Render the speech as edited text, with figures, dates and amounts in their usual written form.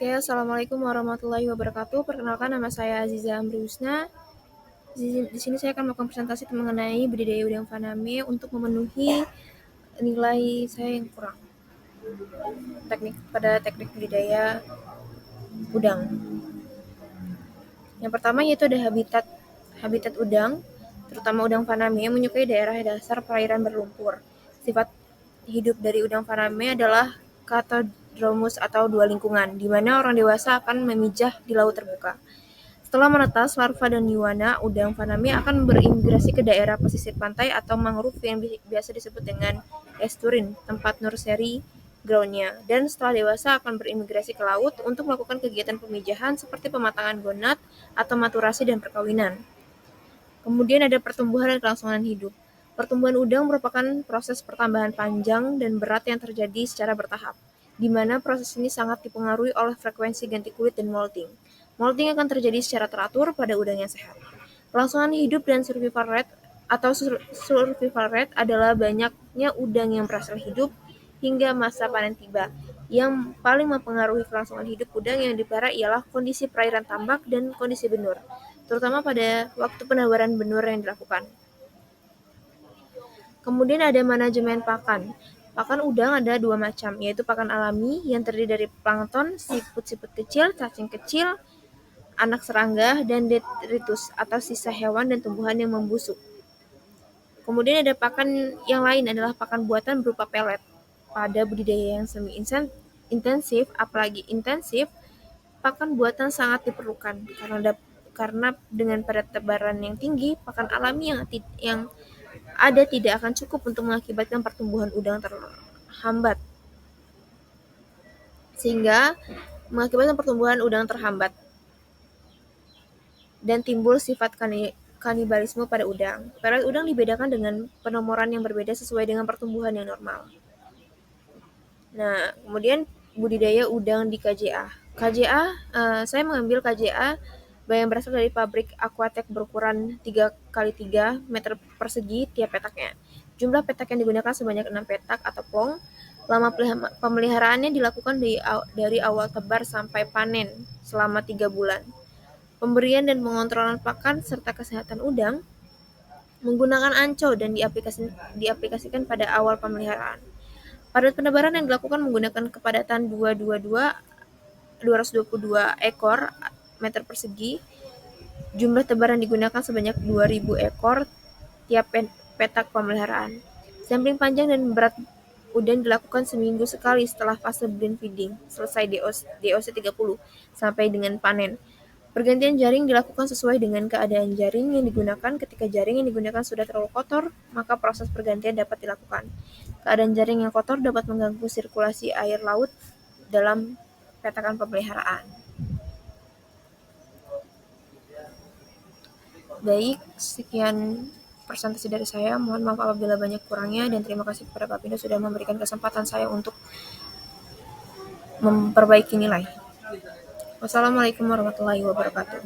Oke, Assalamualaikum warahmatullahi wabarakatuh. Perkenalkan, nama saya Aziza Amri Husna. Di sini saya akan melakukan presentasi mengenai budidaya udang faname untuk memenuhi nilai saya yang kurang teknik budidaya udang. Yang pertama yaitu ada habitat udang, terutama udang faname yang menyukai daerah dasar perairan berlumpur. Sifat hidup dari udang faname adalah katodromus atau dua lingkungan, di mana orang dewasa akan memijah di laut terbuka. Setelah menetas, larva dan yuana udang faname akan berimigrasi ke daerah pesisir pantai atau mangrove yang biasa disebut dengan estuarin, tempat nursery ground-nya. Dan setelah dewasa akan berimigrasi ke laut untuk melakukan kegiatan pemijahan seperti pematangan gonad atau maturasi dan perkawinan. Kemudian ada pertumbuhan dan kelangsungan hidup. Pertumbuhan udang merupakan proses pertambahan panjang dan berat yang terjadi secara bertahap, di mana proses ini sangat dipengaruhi oleh frekuensi ganti kulit dan molting. Molting akan terjadi secara teratur pada udang yang sehat. Kelangsungan hidup dan survival rate adalah banyaknya udang yang berhasil hidup hingga masa panen tiba. Yang paling mempengaruhi kelangsungan hidup udang yang dipelihara ialah kondisi perairan tambak dan kondisi benur, terutama pada waktu penaburan benur yang dilakukan. Kemudian ada manajemen pakan. Pakan udang ada dua macam, yaitu pakan alami yang terdiri dari plankton, siput-siput kecil, cacing kecil, anak serangga, dan detritus atau sisa hewan dan tumbuhan yang membusuk. Kemudian ada pakan yang lain adalah pakan buatan berupa pelet. Pada budidaya yang semi-intensif, apalagi intensif, pakan buatan sangat diperlukan karena dengan pada tebaran yang tinggi, pakan alami yang ada tidak akan cukup untuk mengakibatkan pertumbuhan udang terhambat, sehingga mengakibatkan pertumbuhan udang terhambat dan timbul sifat kanibalisme pada udang. Pelet udang dibedakan dengan penomoran yang berbeda sesuai dengan pertumbuhan yang normal. Nah, kemudian budidaya udang di KJA. Saya mengambil KJA yang berasal dari pabrik aquatek berukuran 3x3 meter persegi tiap petaknya. Jumlah petak yang digunakan sebanyak 6 petak atau plong. Lama pemeliharaannya dilakukan dari awal tebar sampai panen selama 3 bulan. Pemberian dan pengontrolan pakan serta kesehatan udang menggunakan ancau dan diaplikasikan pada awal pemeliharaan. Padat penebaran yang dilakukan menggunakan kepadatan 222 ekor meter persegi. Jumlah tebaran digunakan sebanyak 2.000 ekor tiap petak pemeliharaan. Sampling panjang dan berat udang dilakukan seminggu sekali setelah fase blend feeding selesai DOC 30 sampai dengan panen. Pergantian jaring dilakukan sesuai dengan keadaan jaring yang digunakan. Ketika jaring yang digunakan sudah terlalu kotor, maka proses pergantian dapat dilakukan. Keadaan jaring yang kotor dapat mengganggu sirkulasi air laut dalam petakan pemeliharaan. Baik, sekian presentasi dari saya. Mohon maaf apabila banyak kurangnya dan terima kasih kepada Kak Pindo sudah memberikan kesempatan saya untuk memperbaiki nilai. Wassalamualaikum warahmatullahi wabarakatuh.